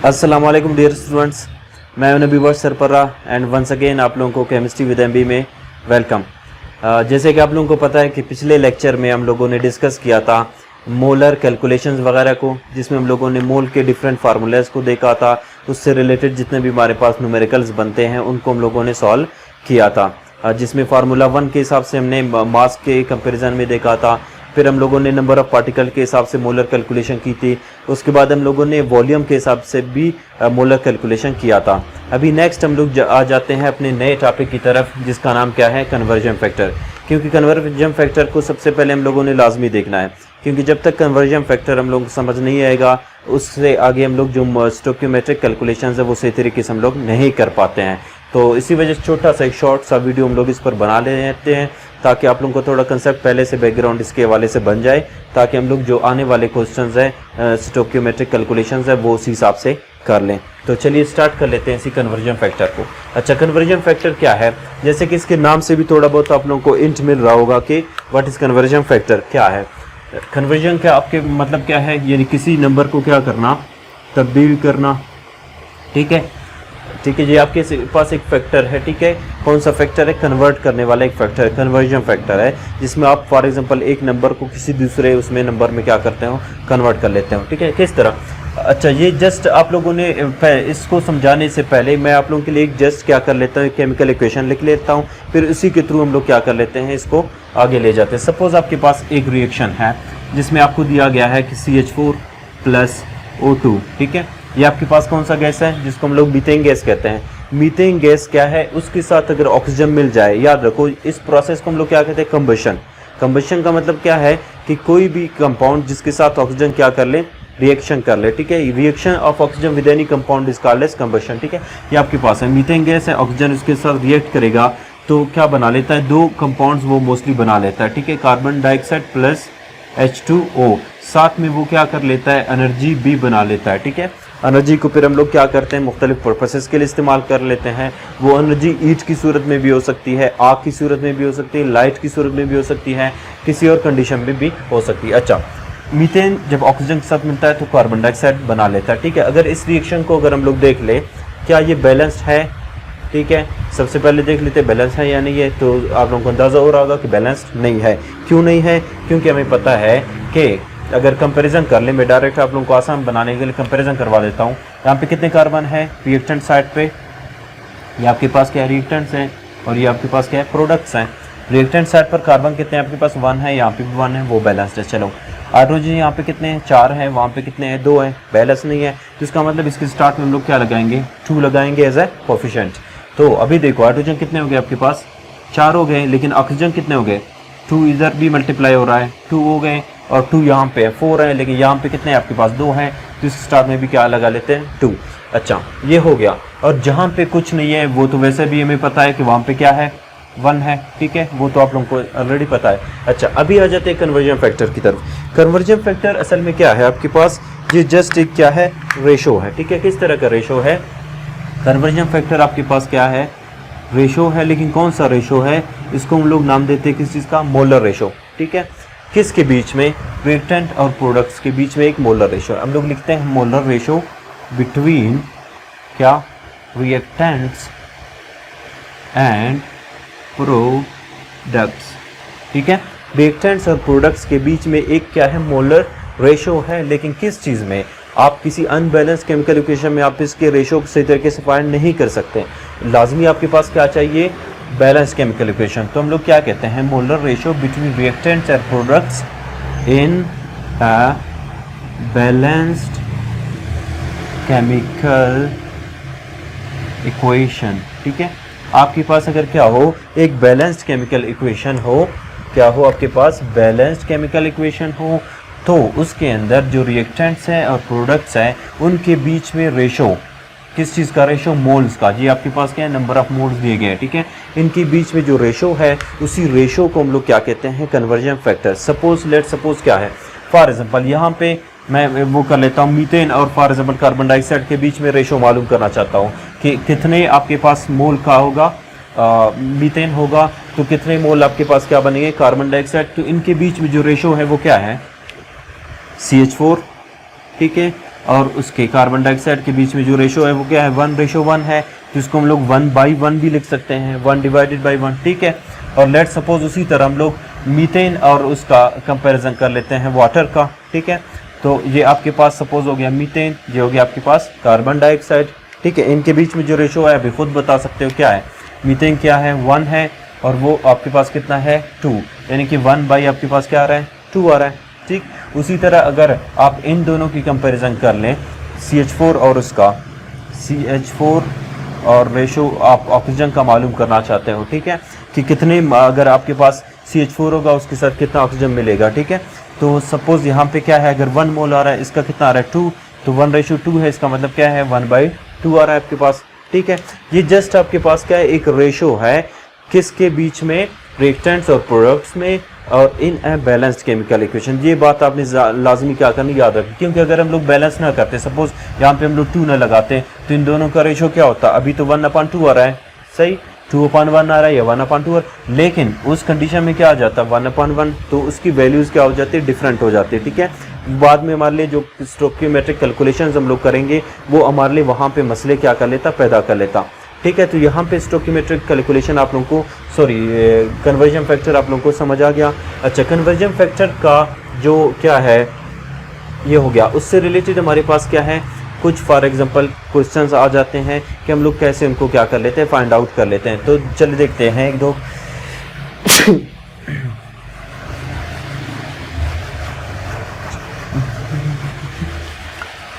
अस्सलाम वालेकुम dear students, मैं हूं नबी बख्श सरपरा एंड वंस अगेन आप लोगों को केमिस्ट्री विद एमबी में वेलकम। जैसे कि आप लोगों को पता है कि पिछले लेक्चर में हम लोगों ने डिस्कस किया था मोलर कैलकुलेशंस वगैरह को, जिसमें हम लोगों ने मोल के डिफरेंट फार्मूलाज को देखा था। उससे रिलेटेड जितने भी हमारे पास न्यूमेरिकल्स बनते हैं उनको हम लोगों ने सॉल्व किया था, जिसमें फार्मूला 1 के हिसाब से हमने मास के कंपैरिजन में देखा था। फिर हम लोगों ने नंबर ऑफ पार्टिकल के हिसाब से मोलर कैलकुलेशन की थी। उसके बाद हम लोगों ने वॉल्यूम के हिसाब से भी मोलर कैलकुलेशन किया था। अभी नेक्स्ट हम लोग आ जाते हैं अपने नए टॉपिक की तरफ, जिसका नाम क्या है, कन्वर्जन फैक्टर। क्योंकि कन्वर्जन फैक्टर को सबसे पहले हम लोगों ने लाजमी देखना है, क्योंकि जब तक कन्वर्जन फैक्टर हम लोग समझ नहीं आएगा उससे आगे हम लोग जो स्टोक्योमेट्रिक कैलकुलेशन है वो सही तरीके से हम लोग नहीं कर पाते हैं। तो इसी वजह से छोटा सा एक शॉर्ट सा वीडियो हम लोग इस पर बना लेते हैं, ताकि आप लोगों को थोड़ा कंसेप्ट पहले से बैकग्राउंड इसके हवाले से बन जाए, ताकि हम लोग जो आने वाले क्वेश्चंस हैं स्टोक्योमेट्रिक कैलकुलेशंस है वो उसी हिसाब से कर लें। तो चलिए स्टार्ट कर लेते हैं इसी कन्वर्जन फैक्टर को। अच्छा, कन्वर्जन फैक्टर क्या है? जैसे कि इसके नाम से भी थोड़ा बहुत आप लोगों को इंट मिल रहा होगा कि व्हाट इज कन्वर्जन फैक्टर, क्या है कन्वर्जन, क्या आपके मतलब क्या है, यानी किसी नंबर को क्या करना, तब्दील करना। ठीक है जी, आपके पास एक फैक्टर है। ठीक है, कौन सा फैक्टर है? कन्वर्ट करने वाला एक फैक्टर कन्वर्जन फैक्टर है, जिसमें आप फॉर एग्जांपल एक नंबर को किसी दूसरे उसमें नंबर में क्या करते हो, कन्वर्ट कर लेते हो। ठीक है, किस तरह? अच्छा, ये जस्ट आप लोगों ने इसको समझाने से पहले मैं आप लोगों के लिए एक जस्ट क्या कर लेता हूँ, केमिकल इक्वेशन लिख लेता हूँ, फिर उसी के थ्रू हम लोग क्या कर लेते हैं, इसको आगे ले जाते हैं। सपोज आपके पास एक रिएक्शन है जिसमें आपको दिया गया है कि CH4 + O2। ठीक है, ये आपके पास कौन सा गैस है, जिसको हम लोग मीथेन गैस कहते हैं। मीथेन गैस क्या है, उसके साथ अगर ऑक्सीजन मिल जाए, याद रखो इस प्रोसेस को हम लोग क्या कहते हैं, कंबशन। कंबशन का मतलब क्या है कि कोई भी कंपाउंड जिसके साथ ऑक्सीजन क्या कर ले, रिएक्शन कर ले। ठीक है, reaction of oxygen with any compound is called as combustion. ठीक है, ये आपके पास है मीथेन गैस है, ऑक्सीजन उसके साथ रिएक्ट करेगा तो क्या बना लेता है, दो कंपाउंड्स वो मोस्टली बना लेता है। ठीक है, कार्बन डाइऑक्साइड प्लस H2O, साथ में वो क्या कर लेता है, एनर्जी भी बना लेता है। ठीक है, एनर्जी को फिर हम लोग क्या करते हैं, मुख्तलिफ पर्पसेस के लिए इस्तेमाल कर लेते हैं। वो एनर्जी हीट की सूरत में भी हो सकती है, आग की सूरत में भी हो सकती है, लाइट की सूरत में भी हो सकती है, किसी और कंडीशन में भी हो सकती है। अच्छा, मीथेन जब ऑक्सीजन के साथ मिलता है तो कार्बन डाइऑक्साइड बना लेता है। ठीक है, अगर इस रिएक्शन को अगर हम लोग देख ले, क्या ये बैलेंस्ड है? ठीक है, सबसे पहले देख लेते हैं बैलेंस है या नहीं है। तो आप लोगों को अंदाज़ा हो रहा होगा कि बैलेंस्ड नहीं है। क्यों नहीं है? क्योंकि हमें पता है कि अगर कंपैरिजन कर लें, मैं डायरेक्ट आप लोगों को आसान बनाने के लिए कंपैरिजन करवा देता हूँ। यहाँ पे कितने कार्बन है रिएक्टेंट साइड पे, ये आपके पास क्या है, रिएक्टेंट्स हैं, और ये आपके पास क्या है, प्रोडक्ट्स हैं। रिएक्टेंट साइड पर कार्बन कितने हैं आपके पास, 1 है, यहाँ पे भी 1 है, वो बैलेंस्ड है। चलो, हाइड्रोजन यहाँ पे कितने हैं, 4 हैं, वहाँ पे कितने हैं, 2 हैं, बैलेंस नहीं है। तो इसका मतलब इसके स्टार्ट में हम लोग क्या लगाएंगे, 2 लगाएंगे एज ए कोफिशिएंट। तो अभी देखो हाइड्रोजन कितने हो गए आपके पास, 4 हो गए, लेकिन ऑक्सीजन कितने हो गए, 2 इधर भी मल्टीप्लाई हो रहा है, 2 हो गए, और 2 यहाँ पे है, 4 है, लेकिन यहाँ पे कितने हैं आपके पास, 2 हैं, तो इस स्टार्ट में भी क्या लगा लेते हैं, 2। अच्छा, ये हो गया। और जहाँ पे कुछ नहीं है वो तो वैसे भी हमें पता है कि वहाँ पे क्या है, 1 है। ठीक है, वो तो आप लोगों को ऑलरेडी पता है। अच्छा, अभी आ जाते हैं कन्वर्जन फैक्टर की तरफ। कन्वर्जन फैक्टर असल में क्या है आपके पास, ये जस्ट एक क्या है, रेशो है। ठीक है, किस तरह का रेशो है, कन्वर्जन फैक्टर आपके पास क्या है, रेशो है, लेकिन कौन सा रेशो है, इसको हम लोग नाम देते हैं किस चीज़ का, मोलर रेशो। ठीक है, किसके बीच में, रिएक्टेंट और प्रोडक्ट्स के बीच में एक मोलर रेशो। हम लोग लिखते हैं मोलर रेशो बिटवीन क्या, रिएक्टेंट्स एंड प्रोडक्ट्स। ठीक है, रिएक्टेंट्स और प्रोडक्ट्स के बीच में एक क्या है, मोलर रेशो है। लेकिन किस चीज़ में, आप किसी अनबैलेंस केमिकल इक्वेशन में आप इसके रेशो को सही तरीके से फाइंड नहीं कर सकते। लाजमी आपके पास क्या चाहिए, बैलेंस केमिकल इक्वेशन। तो हम लोग क्या कहते हैं, molar ratio between reactants and products in a balanced chemical equation. ठीक है, आपके पास अगर क्या हो, एक बैलेंस्ड केमिकल इक्वेशन हो, क्या हो आपके पास, बैलेंस्ड केमिकल इक्वेशन हो, तो उसके अंदर जो रिएक्टेंट्स हैं और प्रोडक्ट्स हैं उनके बीच में रेशो, किस चीज़ का रेशो, मोल्स का। जी आपके पास क्या है, नंबर ऑफ मोल्स दिए गए हैं। ठीक है, इनके बीच में जो रेशो है उसी रेशो को हम लोग क्या कहते हैं, कन्वर्जन फैक्टर। सपोज क्या है, फॉर एग्जांपल यहाँ पे मैं वो कर लेता हूँ, मीथेन और फॉर एग्जांपल कार्बन डाइऑक्साइड के बीच में रेशो मालूम करना चाहता हूँ कि कितने आपके पास मोल का होगा, मीथेन होगा, तो कितने मोल आपके पास क्या बनेंगे, कार्बन डाइऑक्साइड। तो इनके बीच में जो रेशो है वो क्या है, CH4। ठीक है, और उसके कार्बन डाइऑक्साइड के बीच में जो रेशो है वो क्या है 1:1 है, तो इसको हम लोग 1/1 भी लिख सकते हैं, 1/1, ठीक है। और लेट सपोज उसी तरह हम लोग मीथेन और उसका कंपैरिजन कर लेते हैं वाटर का, ठीक है। तो ये आपके पास सपोज हो गया मीथेन, ये हो गया आपके पास कार्बन डाइऑक्साइड, ठीक है। इनके बीच में जो रेशो है अभी खुद बता सकते हो क्या है, मीथेन क्या है 1 है और वो आपके पास कितना है 2, यानी कि 1 आपके पास क्या आ रहा है 2 आ रहा है, ठीक। उसी तरह अगर आप इन दोनों की कंपैरिजन कर लें CH4 और उसका CH4 और रेशो आप ऑक्सीजन का मालूम करना चाहते हो, ठीक है, कि कितने अगर आपके पास CH4 होगा उसके साथ कितना ऑक्सीजन मिलेगा, ठीक है। तो सपोज यहाँ पे क्या है, अगर 1 मोल आ रहा है, इसका कितना आ रहा है 2, तो 1:2 है, इसका मतलब क्या है 1/2 आ रहा है आपके पास, ठीक है। ये जस्ट आपके पास क्या है एक रेशो है किसके बीच में, रिएक्टेंट्स और प्रोडक्ट्स में, और इन ए बैलेंस्ड केमिकल इक्वेशन। ये बात आपने लाजमी क्या करनी याद रखनी, क्योंकि अगर हम लोग बैलेंस ना करते, सपोज यहाँ पे हम लोग 2 ना लगाते, तो इन दोनों का रेशो क्या होता, अभी तो 1/2 आ रहा है, सही, 2/1 आ रहा है या 1/2, लेकिन उस कंडीशन में क्या आ जाता है 1/1, तो उसकी वैल्यूज़ क्या हो जाती है, डिफरेंट हो जाती है, ठीक है। बाद में हमारे लिए जो स्टोकियोमेट्रिक कैलकुलेशंस हम लोग करेंगे वो हमारे लिए वहाँ पे मसले क्या कर लेता, पैदा कर लेता, ठीक है। तो यहाँ पे स्टोकियोमेट्रिक कैलकुलेशन आप लोगों को, सॉरी कन्वर्जन फैक्टर आप लोगों को समझ आ गया। अच्छा, कन्वर्जन फैक्टर का जो क्या है ये हो गया, उससे रिलेटेड हमारे पास क्या है, कुछ फॉर एग्जांपल क्वेश्चंस आ जाते हैं कि हम लोग कैसे उनको क्या कर लेते हैं, फाइंड आउट कर लेते हैं। तो चलिए देखते हैं एक दो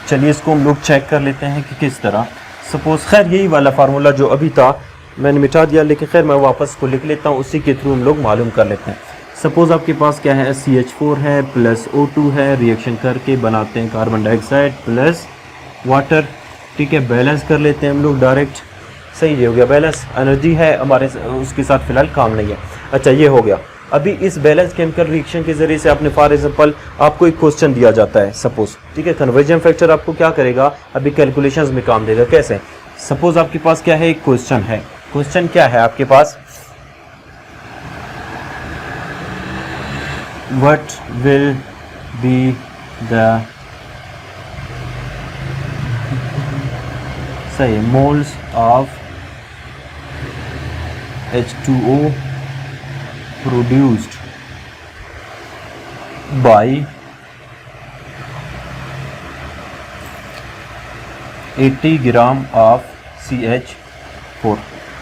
चलिए इसको हम लोग चेक कर लेते हैं कि किस तरह। सपोज खैर यही वाला फार्मूला जो अभी था मैंने मिटा दिया, लेकिन खैर मैं वापस को लिख लेता हूँ, उसी के थ्रू हम लोग मालूम कर लेते हैं। सपोज आपके पास क्या है CH4 है प्लस O2 है, रिएक्शन करके बनाते हैं कार्बन डाइऑक्साइड प्लस वाटर, ठीक है। बैलेंस कर लेते हैं हम लोग डायरेक्ट, सही हो गया बैलेंस, एनर्जी है हमारे उसके साथ फिलहाल काम नहीं है। अच्छा ये हो गया। अभी इस बैलेंस केमिकल रिएक्शन के जरिए से आपने फॉर एग्जांपल आपको एक क्वेश्चन दिया जाता है सपोज, ठीक है। कन्वर्जन फैक्टर आपको क्या करेगा, अभी कैलकुलेशंस में काम देगा। कैसे, सपोज आपके पास क्या है एक क्वेश्चन है, क्वेश्चन क्या है आपके पास, व्हाट विल बी द सही moles of H2O produced by 80 gram of CH4,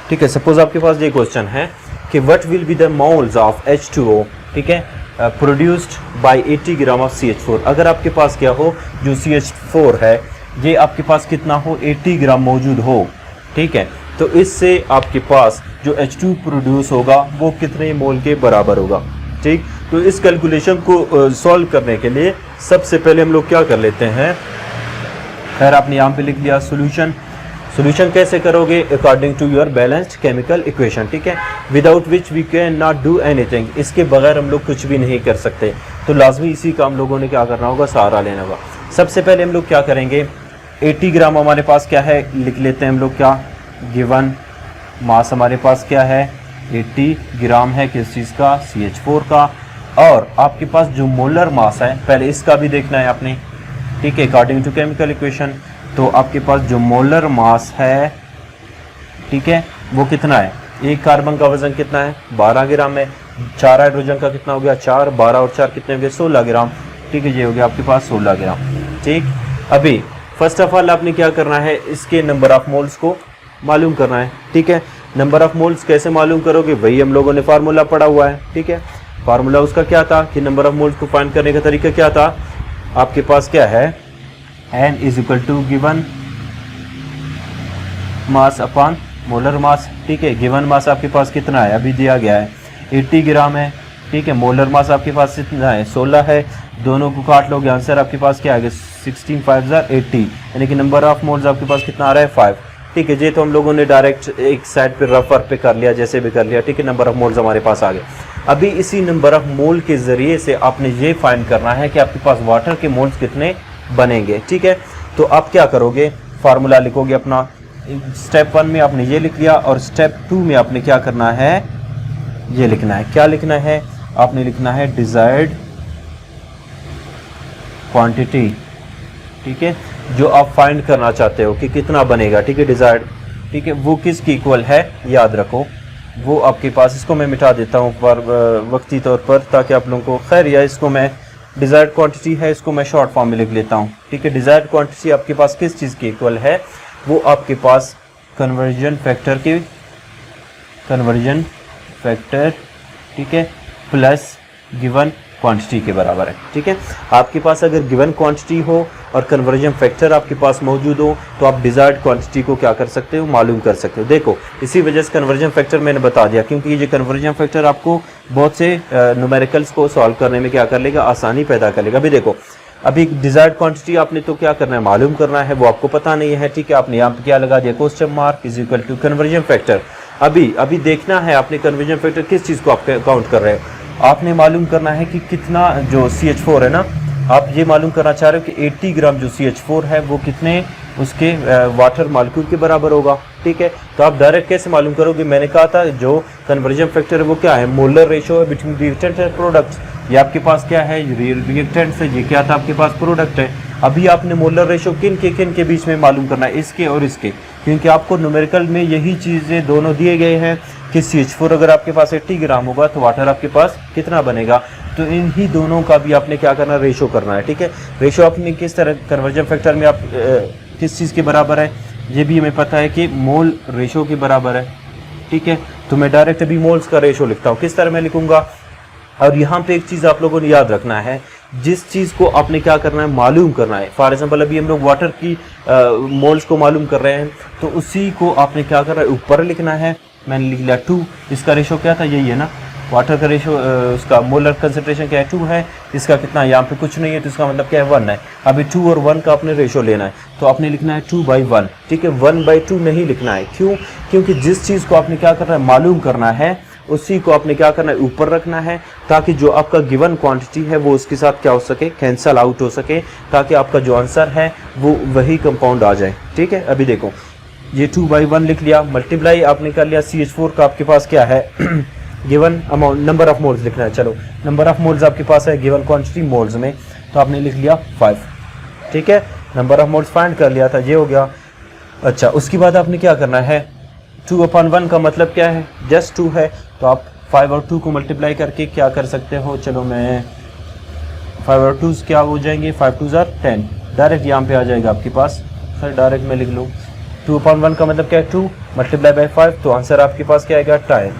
ठीक है। सपोज आपके पास ये क्वेश्चन है कि what will be the moles of H2O, ठीक है, produced by 80 gram of CH4। अगर आपके पास क्या हो, जो CH4 है ये आपके पास कितना हो 80 ग्राम मौजूद हो, ठीक है, तो इससे आपके पास जो H2 प्रोड्यूस होगा वो कितने मोल के बराबर होगा, ठीक। तो इस कैलकुलेशन को सॉल्व करने के लिए सबसे पहले हम लोग क्या कर लेते हैं, खैर आपने यहाँ पे लिख लिया सोल्यूशन। सोल्यूशन कैसे करोगे, according to your balanced chemical equation, ठीक है, without which we can not do anything, इसके बगैर हम लोग कुछ भी नहीं कर सकते। तो लाजमी इसी का हम लोगों ने क्या करना होगा, सहारा लेना होगा। सबसे पहले हम लोग क्या करेंगे, 80 ग्राम हमारे पास क्या है, लिख लेते हैं हम लोग क्या, गिवन मास हमारे पास क्या है 80 ग्राम है, किस चीज़ का, CH4 का। और आपके पास जो मोलर मास है पहले इसका भी देखना है आपने, ठीक है, अकॉर्डिंग टू केमिकल इक्वेशन। तो आपके पास जो मोलर मास है, ठीक है, वो कितना है, एक कार्बन का वजन कितना है 12 ग्राम है, 4 हाइड्रोजन का कितना हो गया 4, 12 और 4 कितने हो गए 16 ग्राम, ठीक है, ये हो गया आपके पास 16 ग्राम, ठीक। अभी फर्स्ट ऑफ ऑल आपने क्या करना है, इसके नंबर ऑफ मोल्स को मालूम करना है, ठीक है। नंबर ऑफ मोल्स कैसे मालूम करोगे, वही हम लोगों ने फार्मूला पढ़ा हुआ है, ठीक है। फार्मूला उसका क्या था कि नंबर ऑफ मोल्स को फाइंड करने का तरीका क्या था, आपके पास क्या है N is equal to given mass upon molar mass, ठीक है। गिवन मास आपके पास कितना है, अभी दिया गया है 80 ग्राम है, ठीक है। मोलर मास आपके पास कितना है 16 है, दोनों को काट लोगे आंसर आपके पास क्या आ गया 16 5 80, यानी कि नंबर ऑफ मोल्स आपके पास कितना आ रहा है 5, ठीक है। ये तो हम लोगों ने डायरेक्ट एक साइड पे रफ वर्क पे कर लिया, जैसे भी कर लिया, ठीक है। नंबर ऑफ मोल्स हमारे पास आ गए। अभी इसी नंबर ऑफ मोल के ज़रिए से आपने ये फाइंड करना है कि आपके पास वाटर के मोल्स कितने बनेंगे, ठीक है। तो आप क्या करोगे, फार्मूला लिखोगे अपना, स्टेप 1 में आपने ये लिख लिया और स्टेप 2 में आपने क्या करना है, ये लिखना है। क्या लिखना है, आपने लिखना है डिजायर्ड क्वांटिटी ठीक है, जो आप फाइंड करना चाहते हो कि कितना बनेगा, ठीक है, डिजायर्ड, ठीक है, वो किसकी इक्वल है याद रखो, वो आपके पास, इसको मैं मिटा देता हूँ पर वक्ती तौर पर ताकि आप लोगों को, खैर या इसको मैं डिजायर्ड क्वांटिटी है, इसको मैं शॉर्ट फॉर्म में लिख लेता हूँ, ठीक है। डिजायर्ड क्वांटिटी आपके पास किस चीज़ की इक्वल है, वो आपके पास कन्वर्जन फैक्टर की, कन्वर्जन फैक्टर, ठीक है, प्लस गिवन क्वांटिटी के बराबर है, ठीक है। आपके पास अगर गिवन क्वांटिटी हो और कन्वर्जन फैक्टर आपके पास मौजूद हो तो आप डिजायर्ड क्वांटिटी को क्या कर सकते हो, मालूम कर सकते हो। देखो इसी वजह से कन्वर्जन फैक्टर मैंने बता दिया, क्योंकि ये कन्वर्जन फैक्टर आपको बहुत से न्यूमेरिकल्स को सॉल्व करने में क्या कर लेगा, आसानी पैदा कर लेगा। अभी देखो, अभी डिजायर्ड क्वांटिटी आपने तो क्या करना है, मालूम करना है, वो आपको पता नहीं है, ठीक है। आपने यहाँ पे क्या लगा दिया, question mark is equal to conversion factor. अभी देखना है आपने कन्वर्जन फैक्टर किस चीज़ को आप काउंट कर रहे हो, आपने मालूम करना है कि कितना जो CH4 है ना, आप ये मालूम करना चाह रहे हो कि 80 ग्राम जो CH4 है वो कितने उसके वाटर मालिक्यूल के बराबर होगा, ठीक है। तो आप डायरेक्ट कैसे मालूम करोगे, मैंने कहा था जो कन्वर्जन फैक्टर है वो क्या है, मोलर रेशो है बिटवीन रिएक्टेंट एंड प्रोडक्ट्स। ये आपके पास क्या है, रिएक्टेंट से, ये क्या था आपके पास, प्रोडक्ट है। अभी आपने मोलर रेशो किन के बीच में मालूम करना है, इसके और इसके, क्योंकि आपको न्यूमेरिकल में यही चीज़ें दोनों दिए गए हैं कि CH4 अगर आपके पास 80 ग्राम होगा तो वाटर आपके पास कितना बनेगा, तो इन ही दोनों का भी आपने क्या करना है, रेशो करना है, ठीक है। रेशो आपने किस तरह, कन्वर्जन फैक्टर में आप किस चीज़ के बराबर है, ये भी हमें पता है कि मोल रेशो के बराबर है, ठीक है। तो मैं डायरेक्ट अभी मोल्स का रेशो लिखता हूँ, किस तरह मैं लिखूंगा। और यहाँ पे एक चीज़ आप लोगों ने याद रखना है, जिस चीज़ को आपने क्या करना है, मालूम करना है। फॉर एग्जांपल अभी हम लोग वाटर की मोल्स को मालूम कर रहे हैं, तो उसी को आपने क्या करना है, ऊपर लिखना है। मैंने लिख लिया 2, इसका रेशो क्या था, यही है ना, वाटर का रेशो, उसका मोलर कंसंट्रेशन क्या है, 2 है, इसका कितना है, यहाँ पे कुछ नहीं है, तो इसका मतलब क्या है, 1 है। अभी 2 और 1 का आपने रेशो लेना है, तो आपने लिखना है 2/1, ठीक है। 1/2 नहीं लिखना है, क्यों, क्योंकि जिस चीज़ को आपने क्या करना है, मालूम करना है, उसी को आपने क्या करना है, ऊपर रखना है, ताकि जो आपका गिवन क्वांटिटी है वो उसके साथ क्या हो सके, कैंसल आउट हो सके, ताकि आपका जो आंसर है वो वही कंपाउंड आ जाए, ठीक है। अभी देखो ये 2/1 लिख लिया, मल्टीप्लाई आपने कर लिया, CH4 का आपके पास क्या है given amount, number of moles लिखना है, चलो नंबर ऑफ मोल्स आपके पास है गिवन क्वांटिटी मोल्स में, तो आपने लिख लिया 5, ठीक है। नंबर ऑफ मोल्स फाइंड कर लिया था, ये हो गया। अच्छा, उसके बाद आपने क्या करना है, 2/1 का मतलब क्या है, जस्ट 2 है, तो आप 5 और 2 को मल्टीप्लाई करके क्या कर सकते हो, चलो मैं 5 और 2 क्या हो जाएंगे, 5 2 are 10, डायरेक्ट यहाँ पे आ जाएगा आपके पास, सर डायरेक्ट मैं लिख लूँ 2/1 का मतलब क्या है, 2 मल्टीप्लाई बाई 5, तो आंसर आपके पास क्या आएगा,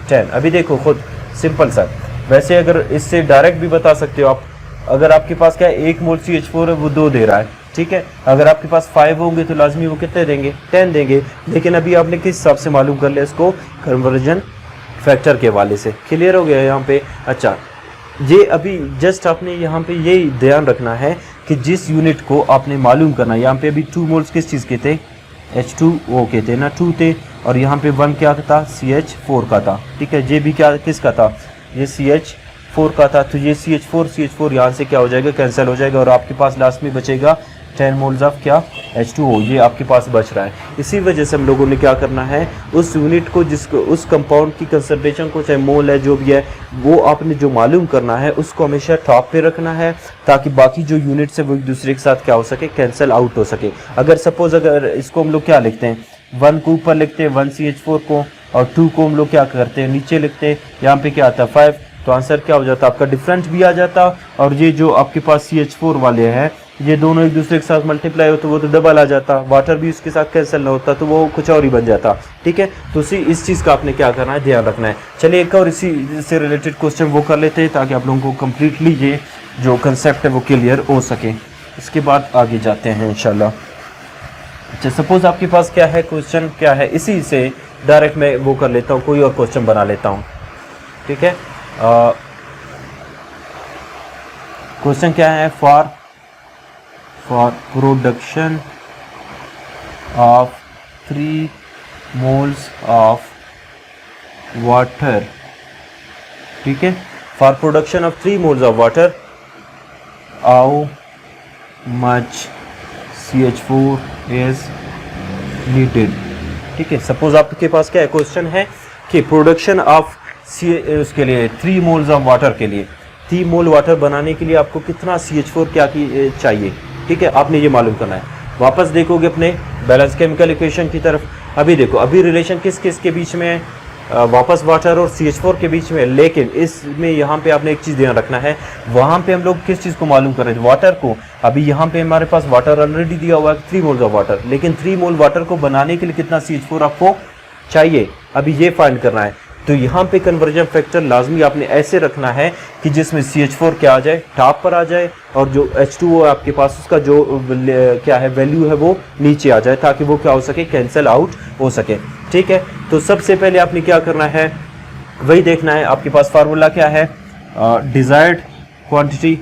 10। अभी देखो खुद सिंपल सा, वैसे अगर इससे डायरेक्ट भी बता सकते हो आप, अगर आपके पास क्या है 1 मोल CH4 है वो 2 दे रहा है, ठीक है। अगर आपके पास 5 होंगे तो लाजमी वो कितने देंगे, 10 देंगे। लेकिन अभी आपने किस हिसाब से मालूम कर लिया इसको, कन्वर्जन फैक्टर के हवाले से, क्लियर हो गया यहाँ पे। अच्छा, ये अभी जस्ट आपने यहाँ पे ये ध्यान रखना है कि जिस यूनिट को आपने मालूम करना है, यहाँ पे अभी 2 मोल्स किस चीज़ के थे, H2O के थे ना, 2 थे, और यहाँ पे 1 क्या था, CH4 का था, ठीक है। ये भी क्या किसका था, ये CH4 का था, तो ये CH4 यहाँ से क्या हो जाएगा, कैंसिल हो जाएगा, और आपके पास लास्ट में बचेगा 10 मोल्स ऑफ क्या, H2O, ये आपके पास बच रहा है। इसी वजह से हम लोगों ने क्या करना है, उस यूनिट को, जिसको उस कंपाउंड की कंसंट्रेशन को, चाहे मोल है जो भी है, वो आपने जो मालूम करना है उसको हमेशा टॉप पे रखना है, ताकि बाकी जो यूनिट्स है वो एक दूसरे के साथ क्या हो सके, कैंसिल आउट हो सके। अगर सपोज अगर इसको हम लोग क्या लिखते हैं, 1 को ऊपर लिखते हैं 1 CH4 को, और 2 को हम लोग क्या करते हैं, नीचे लिखते हैं, यहाँ पे क्या आता है 5, तो आंसर क्या हो जाता है आपका, डिफरेंट भी आ जाता, और ये जो आपके पास CH4 वाले हैं ये दोनों एक दूसरे के साथ मल्टीप्लाई हो तो वो तो डबल आ जाता, वाटर भी उसके साथ कैंसिल ना होता तो वो कुछ और ही बन जाता, ठीक है। तो इस चीज़ का आपने क्या करना है, ध्यान रखना है। चलिए एक और इसी से रिलेटेड क्वेश्चन वो कर लेते हैं, ताकि आप लोगों को कम्प्लीटली ये जो कंसेप्ट है वो क्लियर हो सके, इसके बाद आगे जाते हैं इंशाल्लाह। अच्छा, सपोज आपके पास क्या है, क्वेश्चन क्या है, इसी से डायरेक्ट मैं वो कर लेता हूँ, कोई और क्वेश्चन बना लेता हूँ, ठीक है। क्वेश्चन क्या है, for production of 3 moles of water, ठीक है, for production of 3 moles of water, how much CH4 is needed, ठीक है। सपोज आपके पास क्या है, क्वेश्चन है कि प्रोडक्शन ऑफ उसके लिए 3 moles ऑफ वाटर के लिए, 3 मोल वाटर बनाने के लिए आपको कितना CH4 क्या की चाहिए, ठीक है, आपने ये मालूम करना है। वापस देखोगे अपने बैलेंस केमिकल इक्वेशन की तरफ, अभी देखो अभी रिलेशन किस किस के बीच में है, वापस वाटर और CH4 के बीच में। लेकिन इसमें यहाँ पे आपने एक चीज़ ध्यान रखना है, वहाँ पे हम लोग किस चीज़ को मालूम कर रहे थे, वाटर को। अभी यहाँ पे हमारे पास वाटर ऑलरेडी दिया हुआ है 3 मोल्स ऑफ वाटर, लेकिन 3 मोल वाटर को बनाने के लिए कितना CH4 आपको चाहिए, अभी ये फाइंड करना है। तो यहाँ पे कन्वर्जन फैक्टर लाजमी आपने ऐसे रखना है कि जिसमें CH4 क्या आ जाए, टॉप पर आ जाए, और जो H2O आपके पास उसका जो क्या है वैल्यू है वो नीचे आ जाए, ताकि वो क्या हो सके, कैंसिल आउट हो सके। ठीक है, तो सबसे पहले आपने क्या करना है, वही देखना है। आपके पास फार्मूला क्या है, डिजायर्ड क्वांटिटी,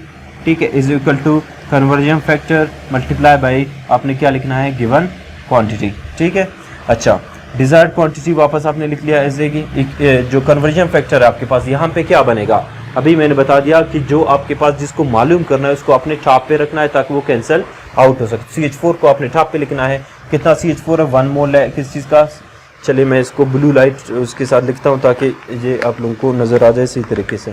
ठीक है, is equal to conversion factor multiply by आपने क्या लिखना है, गिवन क्वांटिटी। ठीक है, अच्छा, डिजायर्ड क्वांटिटी वापस आपने लिख लिया ऐसे कि जो कन्वर्जन फैक्टर है आपके पास यहाँ पे क्या बनेगा, अभी मैंने बता दिया कि जो आपके पास जिसको मालूम करना है उसको आपने टॉप पे रखना है ताकि वो कैंसिल आउट हो सके। CH4 को आपने टॉप पे लिखना है, कितना CH4 है, 1 मोल है किस चीज़ का। चलिए मैं इसको ब्लू लाइट उसके साथ लिखता हूँ ताकि ये आप लोगों को नज़र आ जाए सही तरीके से।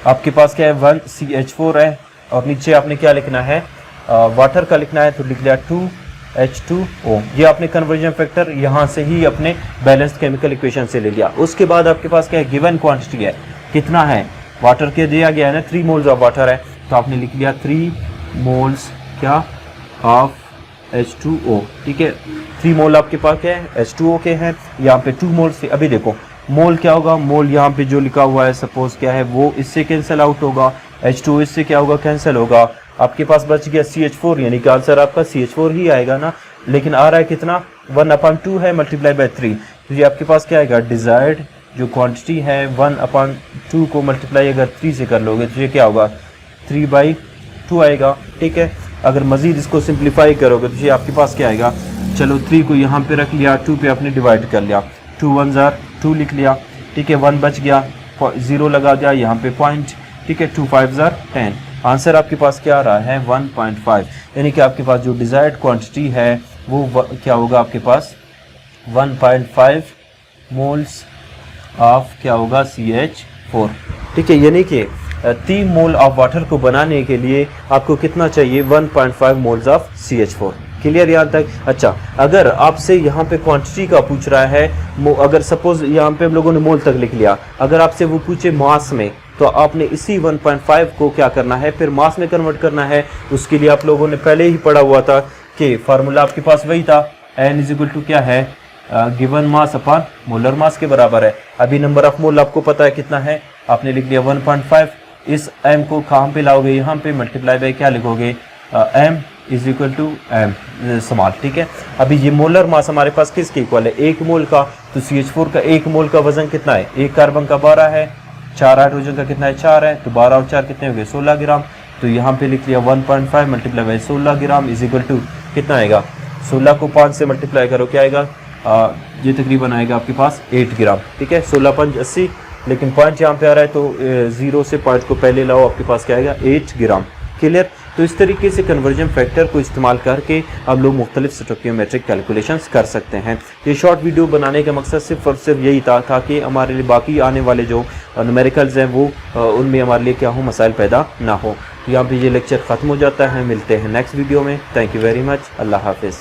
आपके पास क्या है, 1 CH4 है, और नीचे आपने क्या लिखना है, वाटर का लिखना है, तो लिख लिया 2 H2O। ये आपने कन्वर्जन फैक्टर यहाँ से ही अपने बैलेंस्ड केमिकल इक्वेशन से ले लिया। उसके बाद आपके पास क्या है, गिवन क्वांटिटी है, कितना है, वाटर के दिया गया है ना, 3 मोल्स ऑफ वाटर है, तो आपने लिख लिया 3 मोल्स क्या ऑफ H2O। ठीक है, 3 मोल आपके पास क्या है, H2O के हैं, यहाँ पे 2 मोल्स थे। अभी देखो मोल क्या होगा, मोल यहाँ पे जो लिखा हुआ है सपोज क्या है, वो इससे कैंसिल आउट होगा, H2O इससे क्या होगा, कैंसिल होगा। आपके पास बच गया CH4, यानी कि आंसर आपका CH4 ही आएगा ना, लेकिन आ रहा है कितना, 1/2 है मल्टीप्लाई बाय 3, तो ये आपके पास क्या आएगा, डिजायर्ड जो क्वांटिटी है 1/2 को मल्टीप्लाई अगर 3 से कर लोगे तो ये क्या होगा, 3/2 आएगा। ठीक है, अगर मजीद इसको सिंप्लीफाई करोगे तो ये आपके पास क्या आएगा, चलो 3 को यहाँ पे रख लिया, 2 पे आपने डिवाइड कर लिया, 2 1 जार 2 लिख लिया। ठीक है, 1 बच गया, 0 लगा दिया यहाँ पे पॉइंट। ठीक है, 2 5 जार 10, आंसर आपके पास क्या आ रहा है, 1.5, यानी कि आपके पास जो डिजायर्ड क्वांटिटी है वो क्या होगा, आपके पास 1.5 मोल्स ऑफ क्या होगा, CH4। ठीक है, यानी कि 3 मोल ऑफ वाटर को बनाने के लिए आपको कितना चाहिए, 1.5 मोल्स ऑफ CH4। क्लियर यहाँ तक। अच्छा, अगर आपसे यहाँ पे क्वांटिटी का पूछ रहा है, अगर सपोज यहाँ पे हम लोगों ने मोल तक लिख लिया, अगर आपसे वो पूछे मास में, तो आपने इसी 1.5 को क्या करना है, फिर मास में कन्वर्ट करना है। उसके लिए आप लोगों ने पहले ही पढ़ा हुआ था कि फार्मूला आपके पास वही था, N इज इक्वल टू क्या है, गिवन मास अपॉन मोलर मास के बराबर है। अभी नंबर ऑफ मोल आपको पता है कितना है, आपने लिख लिया 1.5। इस m को कहाँ पे लाओगे, यहाँ पे मल्टीप्लाई बाय क्या लिखोगे, m is equal to m small. ठीक है, अभी ये मोलर मास हमारे पास किसके इक्वल है, 1 मोल का, तो CH4 का 1 मोल का वजन कितना है, 1 कार्बन का 12 है, 4 हाइड्रोजन का कितना है, 4 है, तो 12 और 4 कितने हो गए, 16 ग्राम। तो यहाँ पे लिख लिया 1.5 multiply by 16 gram is equal to कितना आएगा, 16 को 5 से मल्टीप्लाई करो क्या आएगा, ये तकरीबन आएगा आपके पास 8 ग्राम। ठीक है, 16 5 80, लेकिन पॉइंट यहाँ पे आ रहा है तो 0 से पॉइंट को पहले लाओ, आपके पास क्या आएगा, 8 ग्राम। क्लियर। तो इस तरीके से कन्वर्जन फैक्टर को इस्तेमाल करके आप लोग मुख्तलिफ स्टोकियोमेट्रिक कैलकुलेशंस कर सकते हैं। ये शॉर्ट वीडियो बनाने का मकसद सिर्फ और सिर्फ यही था ताकि हमारे लिए बाकी आने वाले जो न्यूमेरिकल्स हैं वो उनमें हमारे लिए क्या हो, मसाइल पैदा ना हो। तो यहाँ पे ये लेक्चर ख़त्म हो जाता है, मिलते हैं नेक्स्ट वीडियो में। थैंक यू वेरी मच, अल्लाह हाफिज़।